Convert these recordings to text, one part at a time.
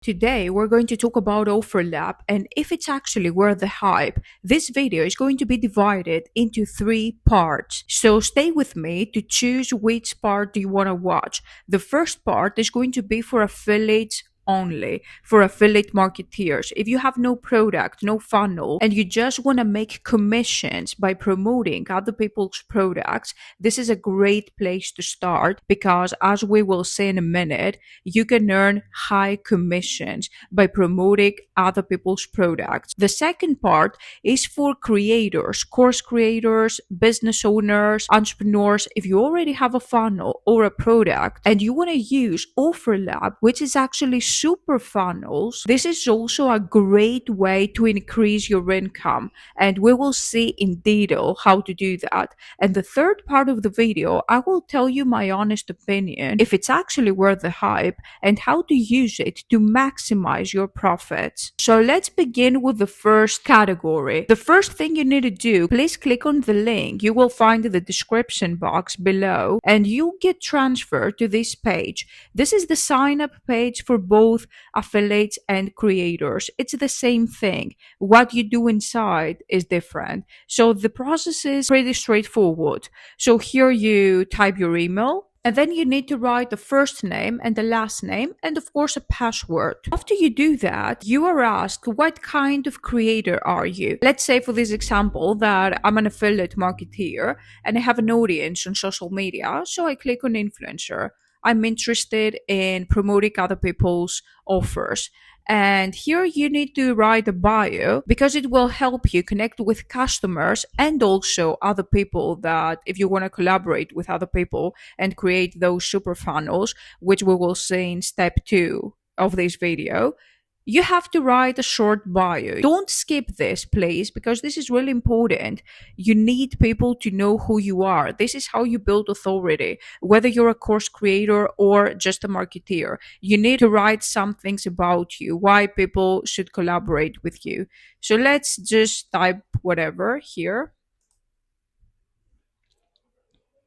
Today, we're going to talk about OfferLab and if it's actually worth the hype. This video is going to be divided into three parts. So stay with me to choose which part do you want to watch. The first part is going to be for affiliates only, for affiliate marketeers. If you have no product, no funnel, and you just want to make commissions by promoting other people's products, this is a great place to start because, as we will see in a minute, you can earn high commissions by promoting other people's products. The second part is for creators, course creators, business owners, entrepreneurs. If you already have a funnel or a product and you want to use OfferLab, which is actually super funnels, this is also a great way to increase your income. And we will see in detail how to do that. And the third part of the video, I will tell you my honest opinion if it's actually worth the hype and how to use it to maximize your profits. So let's begin with the first category. The first thing you need to do, please click on the link you will find in the description box below and you'll get transferred to this page. This is the sign up page for both affiliates and creators. It's the same thing. What you do inside is different. So the process is pretty straightforward. So here you type your email, and then you need to write the first name and the last name and of course a password. After you do that, you are asked what kind of creator are you. Let's say for this example that I'm an affiliate marketeer and I have an audience on social media. So I click on influencer. I'm interested in promoting other people's offers. And here you need to write a bio because it will help you connect with customers and also other people that if you want to collaborate with other people and create those super funnels, which we will see in step 2 of this video, you have to write a short bio. Don't skip this, please, because this is really important. You need people to know who you are. This is how you build authority. Whether you're a course creator or just a marketeer, you need to write some things about you, why people should collaborate with you. So let's just type whatever here.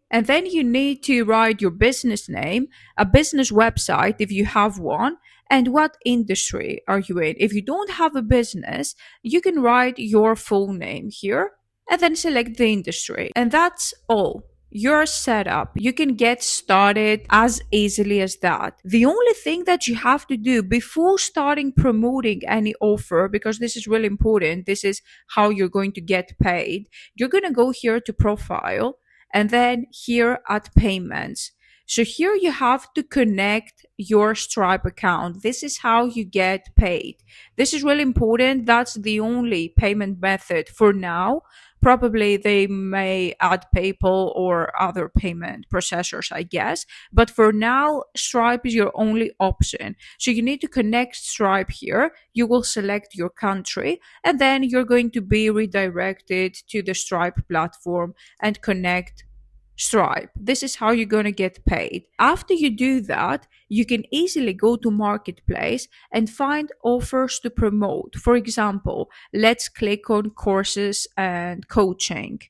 And then you need to write your business name, a business website if you have one, and what industry are you in. If you don't have a business, you can write your full name here and then select the industry. And that's all. You're set up. You can get started as easily as that. The only thing that you have to do before starting promoting any offer, because this is really important, this is how you're going to get paid. You're going to go here to profile and then here at payments. So here you have to connect your Stripe account. This is how you get paid. This is really important. That's the only payment method for now. Probably they may add PayPal or other payment processors, I guess. But for now, Stripe is your only option. So you need to connect Stripe here. You will select your country and then you're going to be redirected to the Stripe platform and connect Stripe. This is how you're going to get paid. After you do that, you can easily go to Marketplace and find offers to promote. For example, let's click on courses and coaching,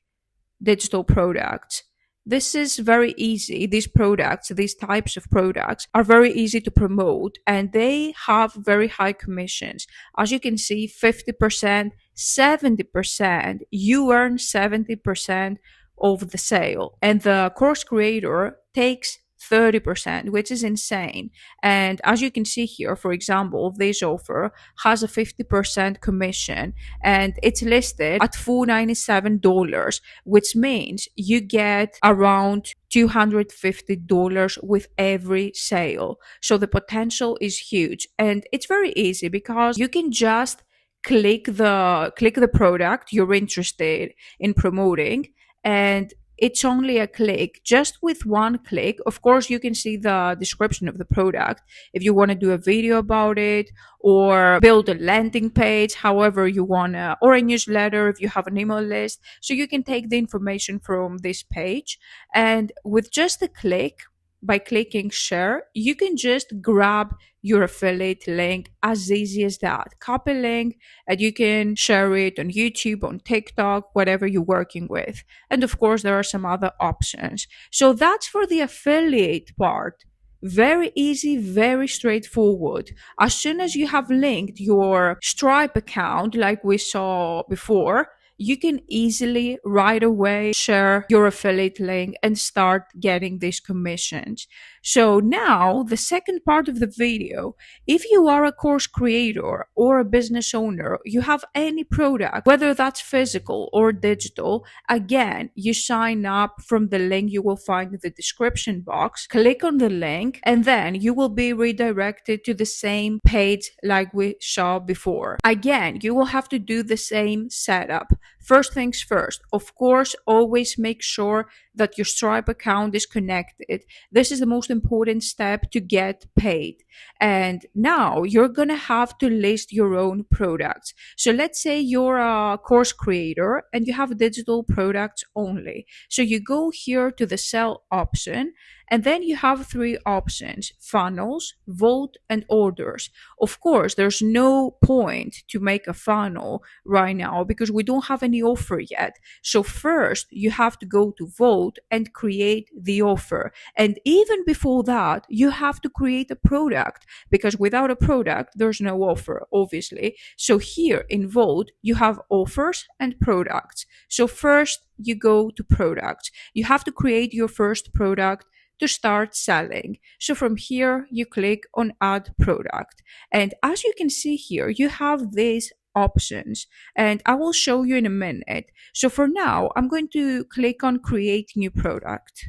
digital products. This is very easy. These products, these types of products are very easy to promote and they have very high commissions. As you can see, 50%, 70%, you earn 70% of the sale. And the course creator takes 30%, which is insane. And as you can see here, for example, this offer has a 50% commission and it's listed at $497, which means you get around $250 with every sale. So the potential is huge and it's very easy because you can just click the product you're interested in promoting and it's only a click. Just with one click, of course, you can see the description of the product if you want to do a video about it or build a landing page, however you want to, or a newsletter if you have an email list. So you can take the information from this page and with just a click, by clicking share, you can just grab your affiliate link as easy as that. Copy link and you can share it on YouTube, on TikTok, whatever you're working with. And of course, there are some other options. So that's for the affiliate part. Very easy, very straightforward. As soon as you have linked your Stripe account, like we saw before, you can easily right away share your affiliate link and start getting these commissions. So now the second part of the video, if you are a course creator or a business owner, you have any product, whether that's physical or digital, again, you sign up from the link you will find in the description box, click on the link, and then you will be redirected to the same page like we saw before. Again, you will have to do the same setup. First things first, of course, always make sure that your Stripe account is connected. This is the most important step to get paid. And now you're going to have to list your own products. So let's say you're a course creator and you have digital products only. So you go here to the sell option, and then you have three options: funnels, vote, and orders. Of course, there's no point to make a funnel right now because we don't have any offer yet. So first you have to go to vote and create the offer. And even before that, you have to create a product, because without a product, there's no offer, obviously. So here in vote, you have offers and products. So first you go to products. You have to create your first product to start selling. So from here, you click on add product. And as you can see here, you have these options, and I will show you in a minute. So for now, I'm going to click on create new product.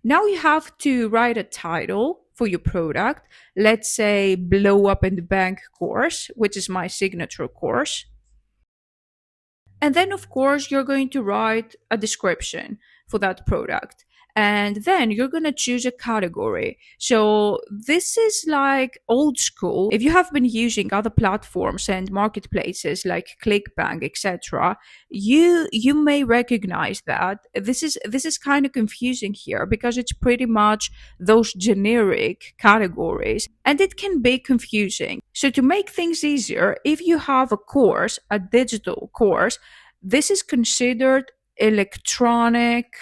Now you have to write a title for your product. Let's say blow up in the bank course, which is my signature course. And then, of course, you're going to write a description for that product. And then you're going to choose a category. So this is like old school. If you have been using other platforms and marketplaces like ClickBank, etc., you may recognize that this is kind of confusing here, because it's pretty much those generic categories, and it can be confusing. So to make things easier, if you have a course, a digital course, this is considered electronic.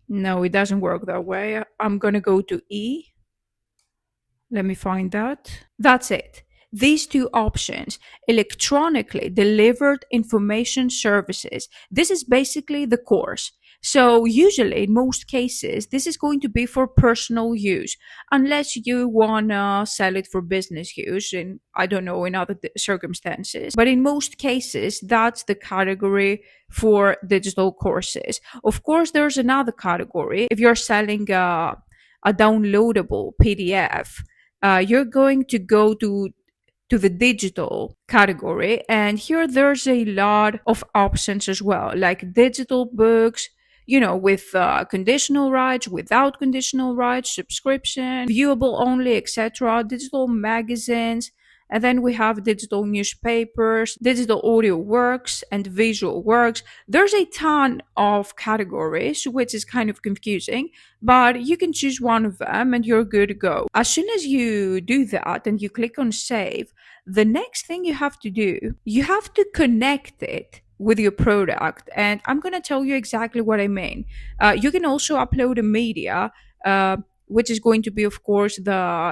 No, it doesn't work that way. I'm going to go to E. Let me find that. That's it. These two options: electronically delivered information services. This is basically the course. So usually in most cases, this is going to be for personal use, unless you want to sell it for business use in, I don't know, in other circumstances. But in most cases, that's the category for digital courses. Of course, there's another category. If you're selling a downloadable PDF, you're going to go to the digital category, and here there's a lot of options as well, like digital books, with conditional rights, without conditional rights, subscription, viewable only, etc., digital magazines. And then we have digital newspapers, digital audio works, and visual works. There's a ton of categories, which is kind of confusing, but you can choose one of them and you're good to go. As soon as you do that and you click on save, the next thing you have to do, you have to connect it with your product. And I'm going to tell you exactly what I mean. You can also upload a media, which is going to be, of course,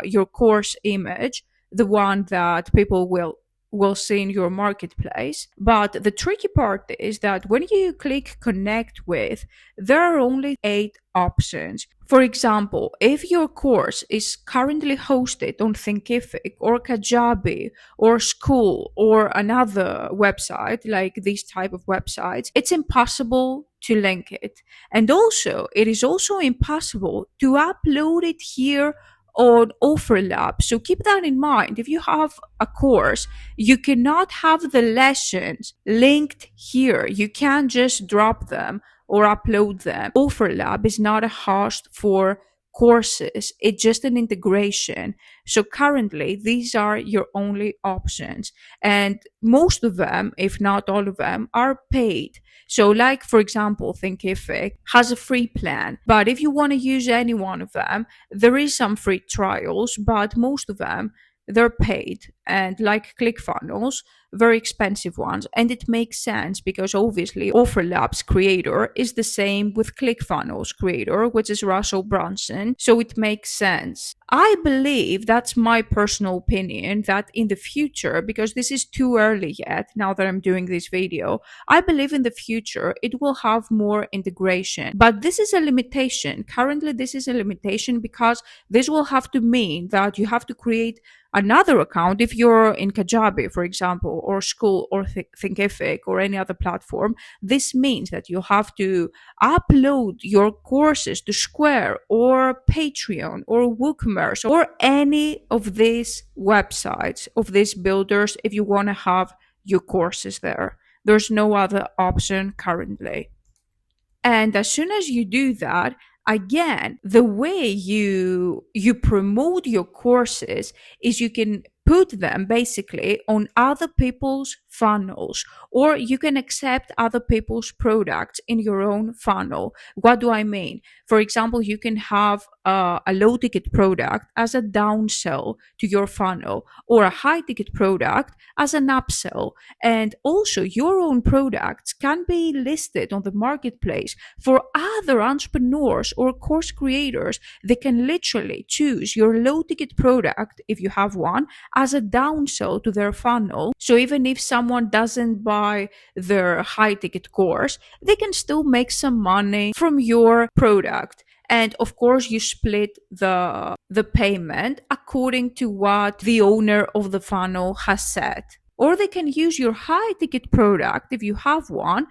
your course image, the one that people will see in your marketplace. But the tricky part is that when you click connect with, there are only 8 options. For example, if your course is currently hosted on Thinkific or Kajabi or School or another website like these type of websites, it's impossible to link it. And also, it is also impossible to upload it here on OfferLab. So keep that in mind. If you have a course, you cannot have the lessons linked here. You can't just drop them or upload them. OfferLab is not a host for courses. It's just an integration. So currently, these are your only options. And most of them, if not all of them, are paid. So like, for example, Thinkific has a free plan. But if you want to use any one of them, there is some free trials, but most of them, they're paid. and like ClickFunnels, very expensive ones. And it makes sense because obviously OfferLab's creator is the same with ClickFunnels creator, which is Russell Brunson. So it makes sense. I believe, that's my personal opinion, that in the future, because this is too early yet, now that I'm doing this video, I believe in the future it will have more integration. But this is a limitation. Currently, this is a limitation because this will have to mean that you have to create another account if you're in Kajabi, for example, or School or Thinkific or any other platform. This means that you have to upload your courses to Square or Patreon or WooCommerce or any of these websites, of these builders, if you want to have your courses there. There's no other option currently. And as soon as you do that, again, the way you promote your courses is you can put them basically on other people's funnels, or you can accept other people's products in your own funnel. What do I mean? For example, you can have a low ticket product as a downsell to your funnel, or a high ticket product as an upsell. And also, your own products can be listed on the marketplace for other entrepreneurs or course creators. They can literally choose your low ticket product, if you have one, as a downsell to their funnel. So even if someone doesn't buy their high ticket course, they can still make some money from your product. And of course, you split the payment according to what the owner of the funnel has said. Or they can use your high ticket product, if you have one,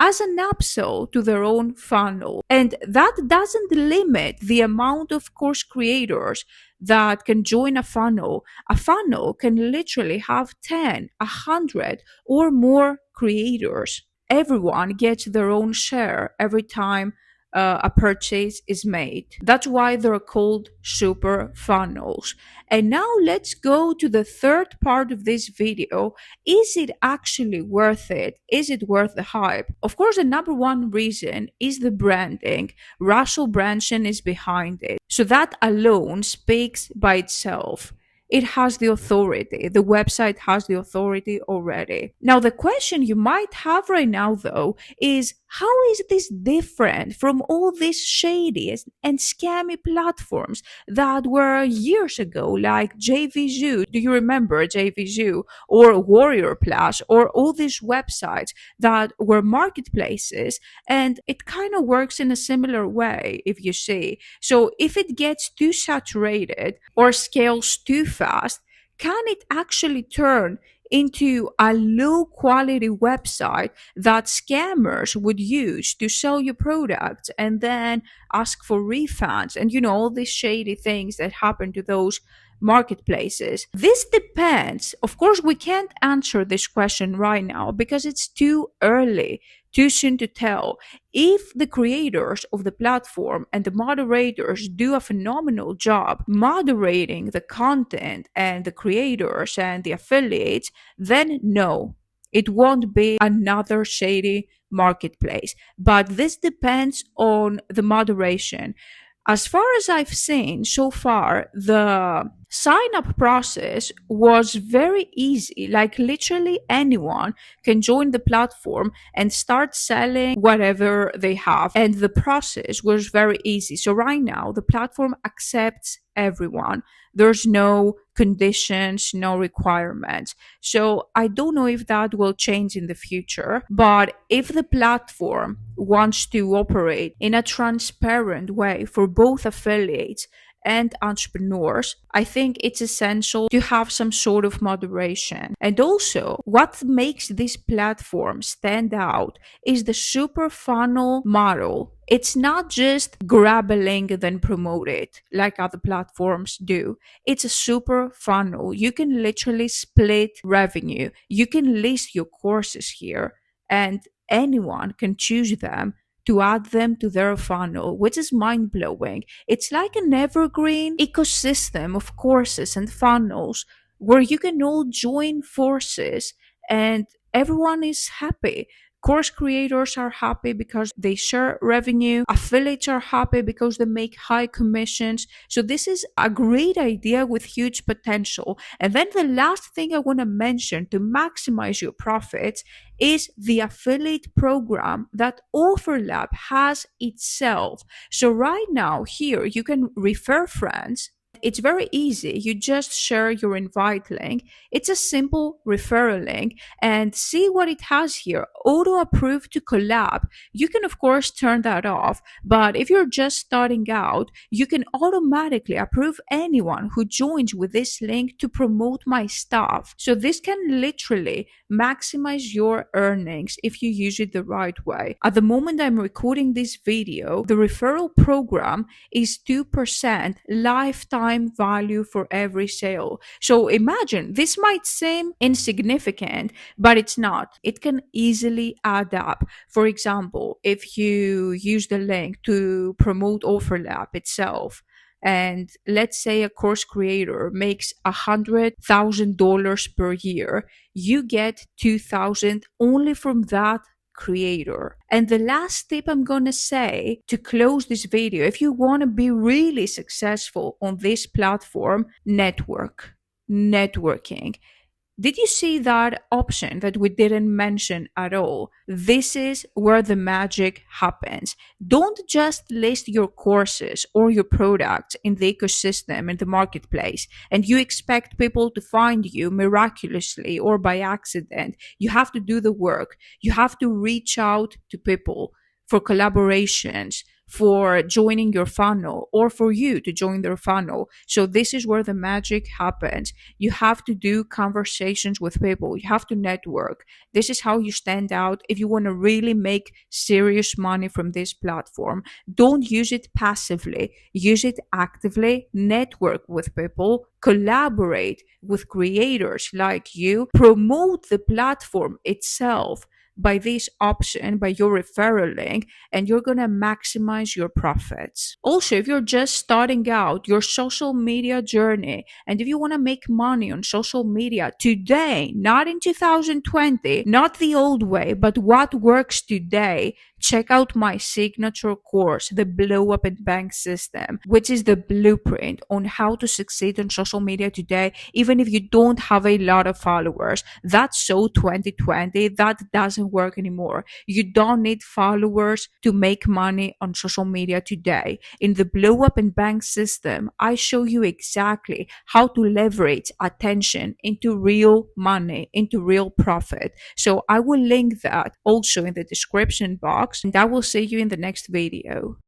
as an upsell to their own funnel. And that doesn't limit the amount of course creators that can join a funnel. A funnel can literally have 10, 100, or more creators. Everyone gets their own share every time a purchase is made. That's why they're called super funnels. And now let's go to the third part of this video. Is it actually worth it? Is it worth the hype? Of course, the number one reason is the branding. Russell Brunson is behind it. So that alone speaks by itself. It has the authority. The website has the authority already. Now, the question you might have right now, though, is how is this different from all these shady and scammy platforms that were years ago, like JVZoo? Do you remember JVZoo or Warrior Plus or all these websites that were marketplaces? And it kind of works in a similar way, if you see. So if it gets too saturated or scales too fast, can it actually turn into a low quality website that scammers would use to sell you products and then ask for refunds and, all these shady things that happen to those marketplaces? This depends. Of course, we can't answer this question right now because it's too early, too soon to tell. If the creators of the platform and the moderators do a phenomenal job moderating the content and the creators and the affiliates, then no, it won't be another shady marketplace. But this depends on the moderation. As far as I've seen so far, the sign up process was very easy. Like literally anyone can join the platform and start selling whatever they have. And the process was very easy. So right now, the platform accepts everyone. There's no conditions, no requirements. So I don't know if that will change in the future, but if the platform wants to operate in a transparent way for both affiliates and entrepreneurs, I think it's essential to have some sort of moderation. And also, what makes this platform stand out is the super funnel model. It's not just grab a link and then promote it like other platforms do. It's a super funnel. You can literally split revenue. You can list your courses here, and anyone can choose them to add them to their funnel, which is mind blowing. It's like an evergreen ecosystem of courses and funnels where you can all join forces and everyone is happy. Course creators are happy because they share revenue. Affiliates are happy because they make high commissions. So this is a great idea with huge potential. And then the last thing I want to mention to maximize your profits is the affiliate program that OfferLab has itself. So right now here you can refer friends. It's very easy. You just share your invite link. It's a simple referral link, and see what it has here. Auto approve to collab. You can, of course, turn that off, but if you're just starting out, you can automatically approve anyone who joins with this link to promote my stuff. So this can literally maximize your earnings if you use it the right way. At the moment I'm recording this video, the referral program is 2% lifetime value for every sale. So imagine, this might seem insignificant, but it's not. It can easily add up. For example, if you use the link to promote OfferLab itself, and let's say a course creator makes $100,000 per year, you get 2,000 only from that creator. And the last tip I'm going to say to close this video, if you want to be really successful on this platform, networking. Did you see that option that we didn't mention at all? This is where the magic happens. Don't just list your courses or your products in the ecosystem, in the marketplace, and you expect people to find you miraculously or by accident. You have to do the work. You have to reach out to people for collaborations, for joining your funnel, or for you to join their funnel. So this is where the magic happens. You have to do conversations with people. You have to network. This is how you stand out if you want to really make serious money from this platform. Don't use it passively. Use it actively. Network with people. Collaborate with creators like you. Promote the platform itself by this option, by your referral link, and you're going to maximize your profits. Also, if you're just starting out your social media journey, and if you want to make money on social media today, not in 2020, not the old way, but what works today, check out my signature course, the Blow Up and Bank System, which is the blueprint on how to succeed on social media today, even if you don't have a lot of followers. That's so 2020. That doesn't work anymore. You don't need followers to make money on social media today. In the Blow Up and Bank System, I show you exactly how to leverage attention into real money, into real profit. So I will link that also in the description box, and I will see you in the next video.